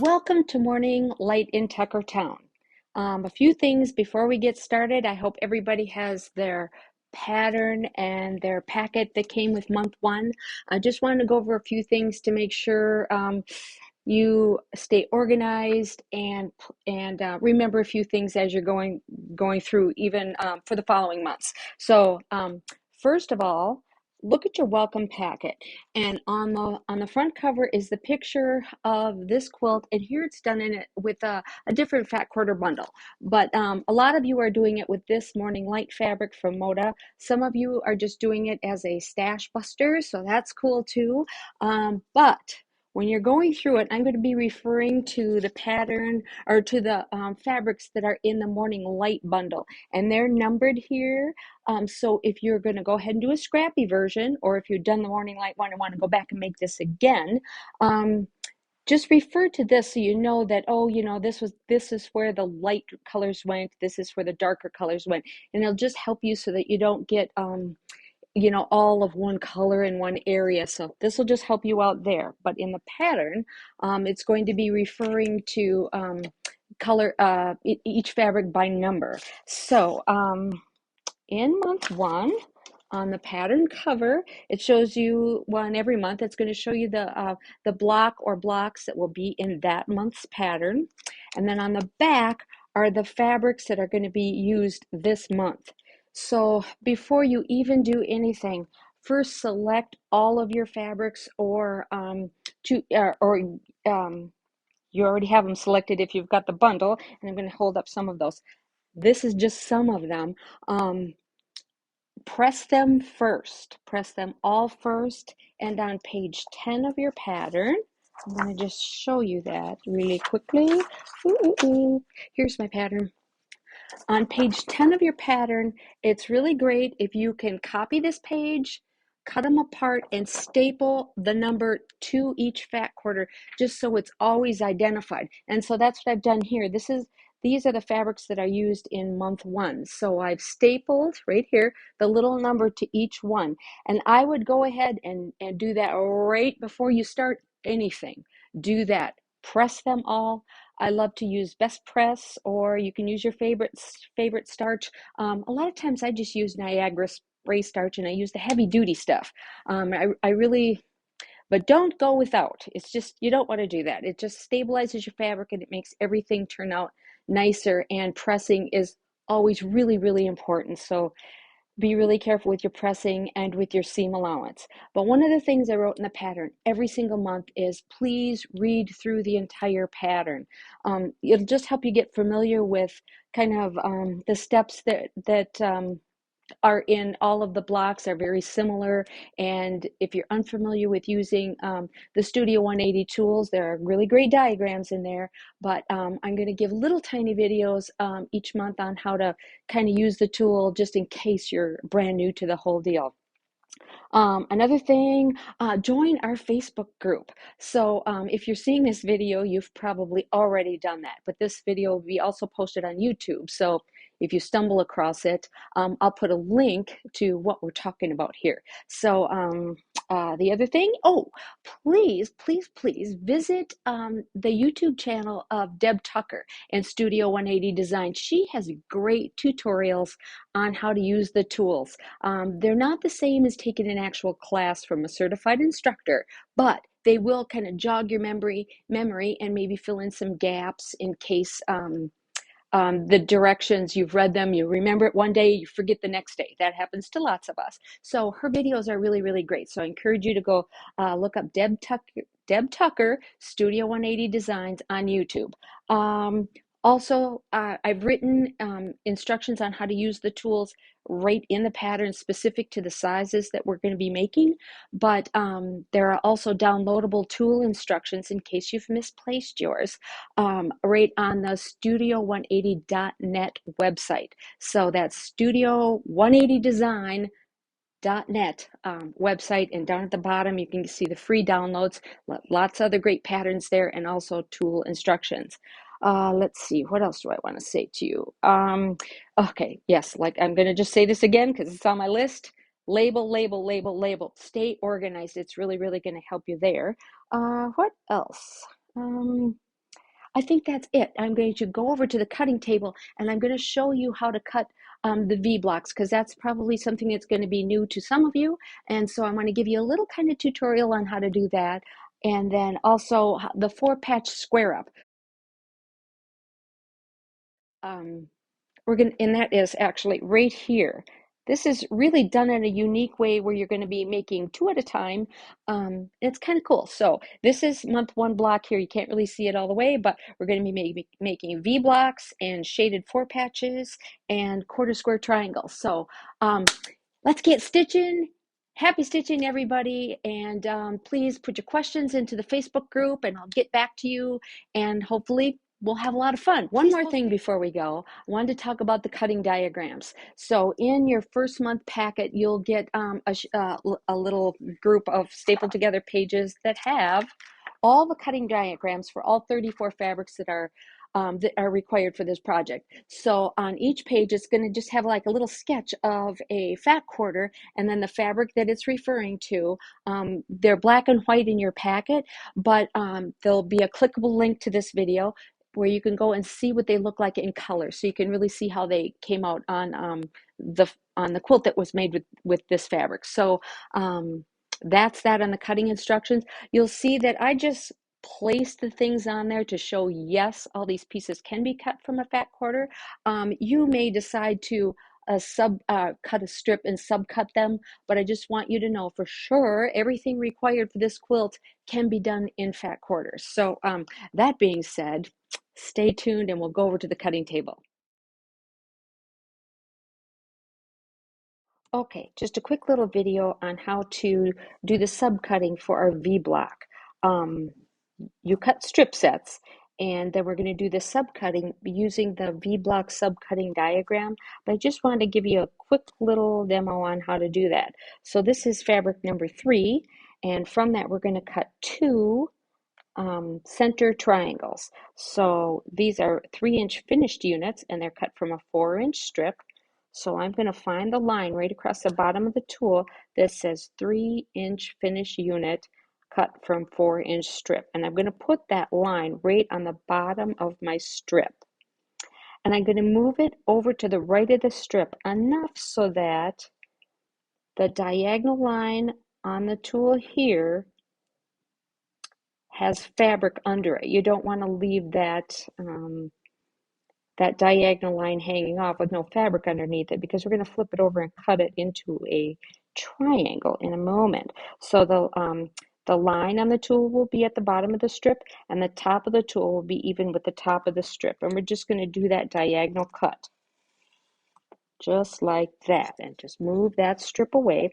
Welcome to Morning Light in Tuckertown. A few things before we get started. I hope everybody has their pattern and their packet that came with month one. I just wanted to go over a few things to make sure you stay organized and remember a few things as you're going through, even for the following months. So first of all, look at your welcome packet, and on the front cover is the picture of this quilt, and here it's done in it with a different fat quarter bundle. But a lot of you are doing it with this Morning Light fabric from Moda. Some of you are just doing it as a stash buster, so that's cool too. But when you're going through it, I'm going to be referring to the pattern or to the fabrics that are in the Morning Light bundle, and they're numbered here. So if you're going to go ahead and do a scrappy version, or if you've done the Morning Light one and want to go back and make this again, just refer to this so you know that, oh, this is where the light colors went, this is where the darker colors went, and it'll just help you so that you don't get all of one color in one area. So this will just help you out there. But in the pattern, it's going to be referring to color each fabric by number. So in month one, on the pattern cover, it shows you one every month. It's going to show you the block or blocks that will be in that month's pattern. And then on the back are the fabrics that are going to be used this month. So before you even do anything, first select all of your fabrics, or you already have them selected if you've got the bundle, and I'm going to hold up some of those. This is just some of them. Press them first. Press them all first. And on page 10 of your pattern, I'm going to just show you that really quickly. Here's my pattern. On page 10 of your pattern, it's really great if you can copy this page, cut them apart, and staple the number to each fat quarter, just so it's always identified. And so that's what I've done here. These are the fabrics that are used in month one. So I've stapled right here the little number to each one. And I would go ahead and do that right before you start anything. Do that. Press them all. I love to use Best Press, or you can use your favorite starch. A lot of times I just use Niagara spray starch, and I use the heavy duty stuff. I really, but don't go without. It's just, you don't want to do that. It just stabilizes your fabric and it makes everything turn out nicer, and pressing is always really, really important. So be really careful with your pressing and with your seam allowance. But one of the things I wrote in the pattern every single month is, please read through the entire pattern. It'll just help you get familiar with kind of the steps that are in all of the blocks are very similar. And if you're unfamiliar with using the Studio 180 tools, there are really great diagrams in there. But I'm going to give little tiny videos each month on how to kind of use the tool, just in case you're brand new to the whole deal. Another thing, join our Facebook group. So if you're seeing this video, you've probably already done that, but this video will be also posted on YouTube. So if you stumble across it, I'll put a link to what we're talking about here. So the other thing, please, please, please visit the YouTube channel of Deb Tucker and Studio 180 Design. She has great tutorials on how to use the tools. They're not the same as taking an actual class from a certified instructor, but they will kind of jog your memory and maybe fill in some gaps in case the directions, you've read them, you remember it one day, you forget the next day. That happens to lots of us. So her videos are really, really great. So I encourage you to go look up Deb Tucker Studio 180 Designs on YouTube. Also, I've written instructions on how to use the tools right in the pattern, specific to the sizes that we're going to be making. But there are also downloadable tool instructions in case you've misplaced yours, right on the studio180.net website. So that's studio180design.net website, and down at the bottom you can see the free downloads, lots of other great patterns there, and also tool instructions. Let's see, what else do I want to say to you? Okay, yes, like I'm going to just say this again because it's on my list. Label, label, label, label. Stay organized. It's really, really going to help you there. What else? I think that's it. I'm going to go over to the cutting table and I'm going to show you how to cut the V blocks, because that's probably something that's going to be new to some of you. And so I want to give you a little kind of tutorial on how to do that. And then also the 4-patch square up. Um, and that is actually right here. This is really done in a unique way where you're going to be making 2 at a time. It's kind of cool. So this is month 1 block here. You can't really see it all the way, but we're going to be making V blocks and shaded 4 patches and quarter square triangles. So let's get stitching. Happy stitching, everybody. And please put your questions into the Facebook group and I'll get back to you. And hopefully we'll have a lot of fun. One more thing before we go. I wanted to talk about the cutting diagrams. So in your first month packet, you'll get a little group of stapled together pages that have all the cutting diagrams for all 34 fabrics that are required for this project. So on each page, it's going to just have like a little sketch of a fat quarter and then the fabric that it's referring to. They're black and white in your packet, but there'll be a clickable link to this video where you can go and see what they look like in color, so you can really see how they came out on the quilt that was made with this fabric. So that's that on the cutting instructions. You'll see that I just place the things on there to show, yes, all these pieces can be cut from a fat quarter. You may decide to cut a strip and subcut them, but I just want you to know for sure everything required for this quilt can be done in fat quarters. So that being said, stay tuned and we'll go over to the cutting table. Okay, just a quick little video on how to do the subcutting for our V block. You cut strip sets, and then we're going to do the subcutting using the V block subcutting diagram. But I just wanted to give you a quick little demo on how to do that. So this is fabric number 3, and from that we're going to cut 2 center triangles. So these are 3-inch finished units and they're cut from a 4-inch strip. So I'm going to find the line right across the bottom of the tool that says 3-inch finished unit cut from 4-inch strip. And I'm going to put that line right on the bottom of my strip. And I'm going to move it over to the right of the strip enough so that the diagonal line on the tool here has fabric under it. You don't want to leave that that diagonal line hanging off with no fabric underneath it, because we're going to flip it over and cut it into a triangle in a moment. So the line on the tool will be at the bottom of the strip and the top of the tool will be even with the top of the strip. And we're just going to do that diagonal cut just like that and just move that strip away.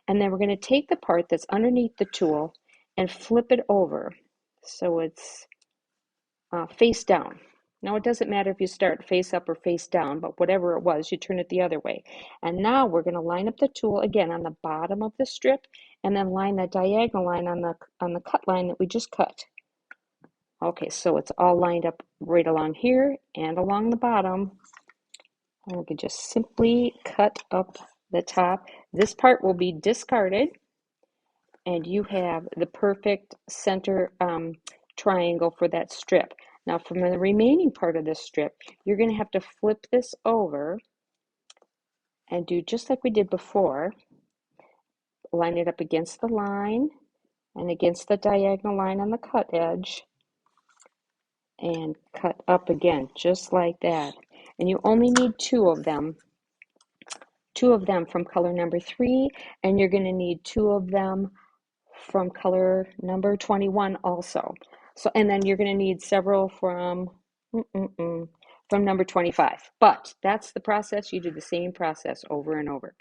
And then we're going to take the part that's underneath the tool and flip it over so it's face down. Now it doesn't matter if you start face up or face down, but whatever it was, you turn it the other way. And now we're going to line up the tool again on the bottom of the strip and then line that diagonal line on the cut line that we just cut. Okay, so it's all lined up right along here and along the bottom. And we can just simply cut up the top. This part will be discarded and you have the perfect center triangle for that strip. Now from the remaining part of this strip, you're going to have to flip this over and do just like we did before. Line it up against the line and against the diagonal line on the cut edge and cut up again, just like that. And you only need 2 of them from color number 3, and you're going to need 2 of them from color number 21 also. So, and then you're going to need several from number 25. But that's the process. You do the same process over and over.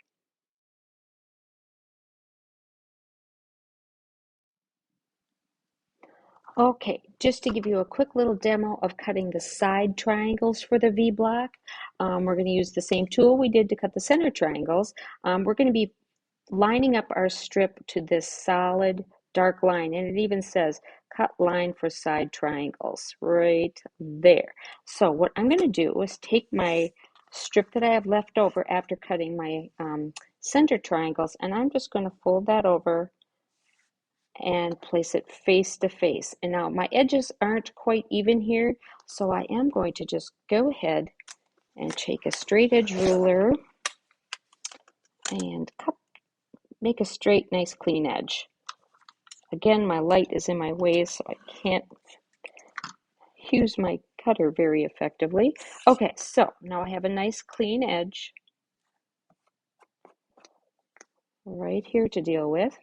Okay, just to give you a quick little demo of cutting the side triangles for the V block. We're going to use the same tool we did to cut the center triangles. We're going to be lining up our strip to this solid dark line, and it even says cut line for side triangles right there. So what I'm going to do is take my strip that I have left over after cutting my center triangles, and I'm just going to fold that over and place it face to face. And now my edges aren't quite even here, so I am going to just go ahead and take a straight edge ruler and make a straight, nice, clean edge. Again, my light is in my way, so I can't use my cutter very effectively. Okay, so now I have a nice clean edge right here to deal with.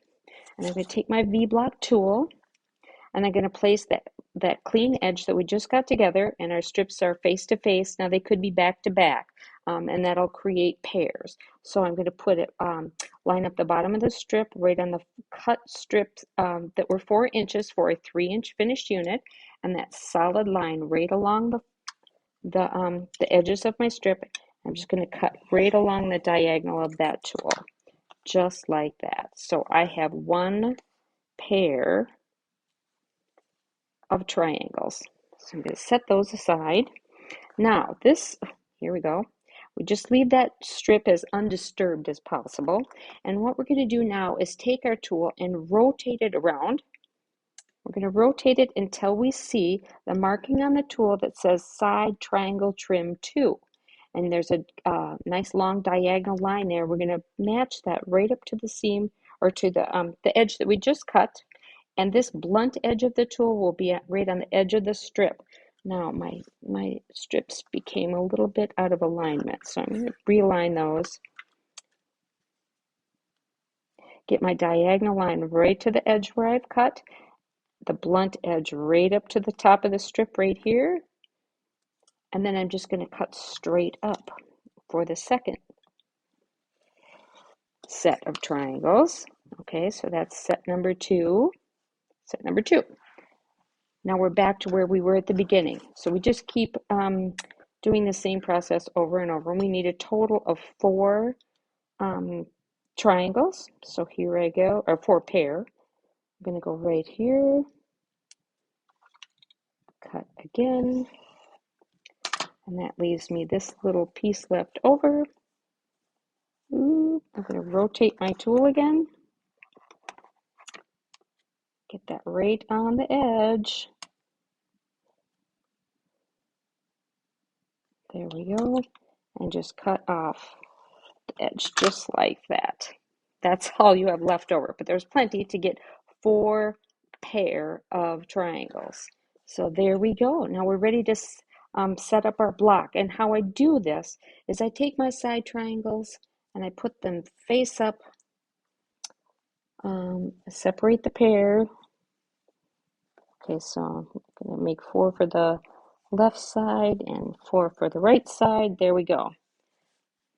And I'm going to take my V-block tool and I'm going to place that clean edge that we just got together, and our strips are face to face. Now they could be back to back, and that'll create pairs. So I'm going to put it, line up the bottom of the strip right on the cut strips that were 4 inches for a 3-inch finished unit, and that solid line right along the edges of my strip. I'm just going to cut right along the diagonal of that tool, just like that. So I have one pair of triangles. So I'm going to set those aside. Now here we go. We just leave that strip as undisturbed as possible. And what we're going to do now is take our tool and rotate it around. We're going to rotate it until we see the marking on the tool that says side triangle trim 2. And there's a nice long diagonal line there. We're going to match that right up to the seam, or to the edge that we just cut. And this blunt edge of the tool will be right on the edge of the strip. Now my strips became a little bit out of alignment, so I'm going to realign those. Get my diagonal line right to the edge where I've cut, the blunt edge right up to the top of the strip right here, and then I'm just going to cut straight up for the second set of triangles. Okay, so that's set number 2. Set number 2. Now we're back to where we were at the beginning. So we just keep doing the same process over and over. And we need a total of 4 triangles. So here I go, or 4 pair. I'm going to go right here, cut again, and that leaves me this little piece left over. Ooh, I'm going to rotate my tool again. Get that right on the edge. There we go. And just cut off the edge just like that. That's all you have left over, but there's plenty to get 4 pair of triangles. So there we go. Now we're ready to set up our block. And how I do this is I take my side triangles and I put them face up, separate the pair. Okay, so I'm going to make 4 for the left side and 4 for the right side. There we go.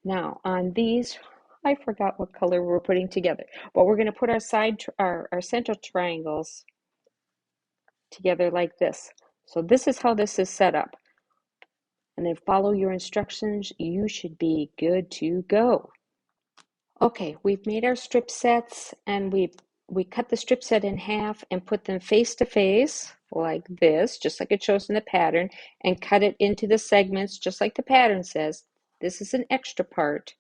Now on these, I forgot what color we're putting together, but we're going to put our center triangles together like this. So this is how this is set up. And then follow your instructions. You should be good to go. Okay, we've made our strip sets, and we cut the strip set in half and put them face to face like this, just like it shows in the pattern, and cut it into the segments just like the pattern says. This is an extra part.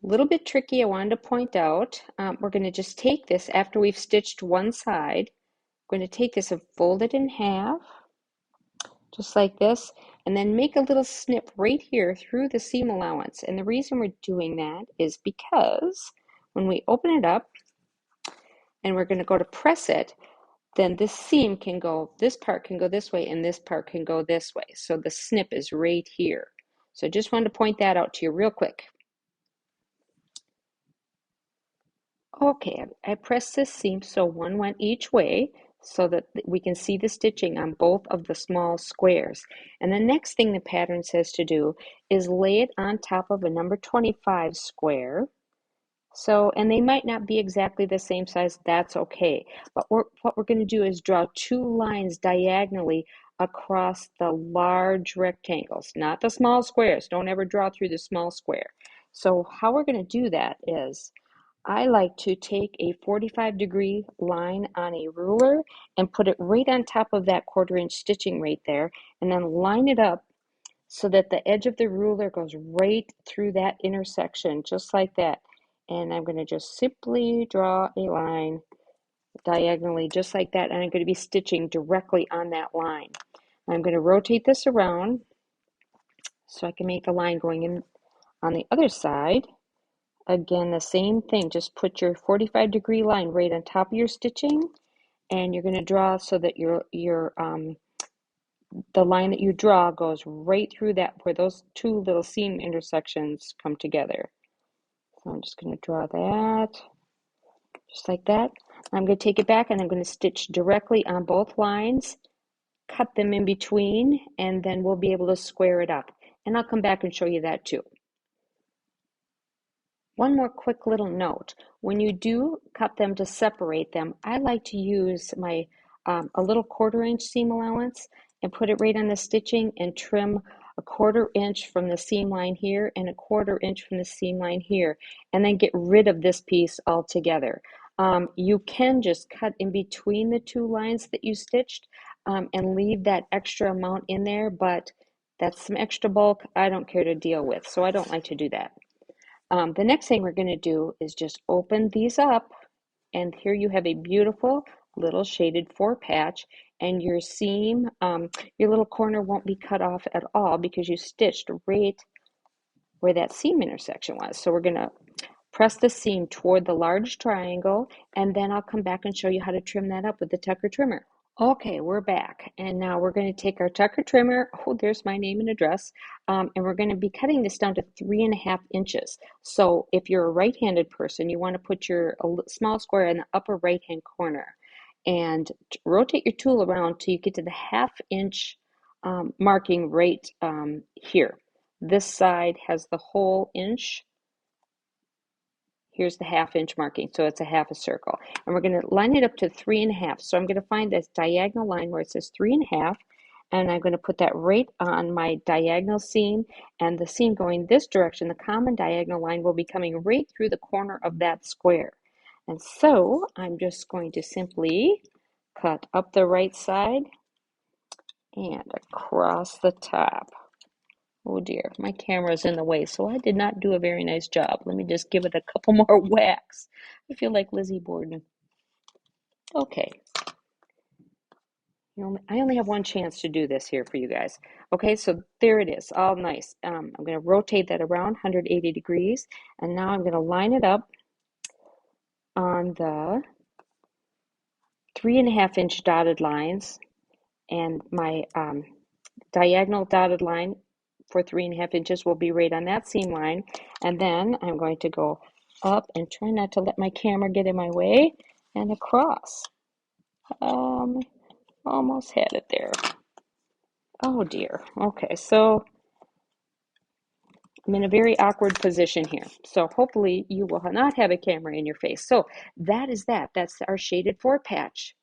A little bit tricky, I wanted to point out. We're going to just take this after we've stitched one side. We're going to take this and fold it in half, just like this, and then make a little snip right here through the seam allowance. And the reason we're doing that is because when we open it up and we're going to go to press it, then this seam can go, this part can go this way and this part can go this way. So the snip is right here. So I just wanted to point that out to you real quick. Okay, I pressed this seam so one went each way, so that we can see the stitching on both of the small squares. And the next thing the pattern says to do is lay it on top of a number 25 square. So, and they might not be exactly the same size, that's okay. But what we're going to do is draw 2 lines diagonally across the large rectangles, not the small squares. Don't ever draw through the small square. So how we're going to do that is, I like to take a 45-degree line on a ruler and put it right on top of that 1/4-inch stitching right there, and then line it up so that the edge of the ruler goes right through that intersection, just like that. And I'm going to just simply draw a line diagonally just like that, and I'm going to be stitching directly on that line. I'm going to rotate this around so I can make a line going in on the other side. Again, the same thing, just put your 45-degree line right on top of your stitching, and you're going to draw so that the line that you draw goes right through that where those two little seam intersections come together. So I'm just going to draw that just like that. I'm going to take it back and I'm going to stitch directly on both lines, cut them in between, and then we'll be able to square it up. And I'll come back and show you that too. One more quick little note. When you do cut them to separate them, I like to use my a little 1/4 inch seam allowance and put it right on the stitching and trim a 1/4 inch from the seam line here and a 1/4 inch from the seam line here, and then get rid of this piece altogether. You can just cut in between the two lines that you stitched and leave that extra amount in there, but that's some extra bulk I don't care to deal with, so I don't like to do that. The next thing we're going to do is just open these up, and here you have a beautiful little shaded 4 patch, and your seam, your little corner won't be cut off at all because you stitched right where that seam intersection was. So we're going to press the seam toward the large triangle, and then I'll come back and show you how to trim that up with the Tucker trimmer. Okay, we're back, and now we're going to take our Tucker trimmer. Oh, there's my name and address, and we're going to be cutting this down to 3.5 inches. So if you're a right-handed person, you want to put your small square in the upper right-hand corner, and rotate your tool around till you get to the 1/2 inch marking right here. This side has the whole inch. Here's the 1/2 inch marking, so it's a half a circle. And we're going to line it up to 3.5. So I'm going to find this diagonal line where it says 3.5, and I'm going to put that right on my diagonal seam, and the seam going this direction, the common diagonal line will be coming right through the corner of that square. And so I'm just going to simply cut up the right side and across the top. Oh dear, my camera's in the way, so I did not do a very nice job. Let me just give it a couple more whacks. I feel like Lizzie Borden. Okay. I only have one chance to do this here for you guys. Okay, so there it is, all nice. I'm going to rotate that around 180 degrees, and now I'm going to line it up on the 3.5 inch dotted lines, and my diagonal dotted line for 3.5 inches will be right on that seam line. And then I'm going to go up and try not to let my camera get in my way and across. Almost had it there. Oh dear. Okay, so I'm in a very awkward position here. So hopefully you will not have a camera in your face. So that is that. That's our shaded 4 patch.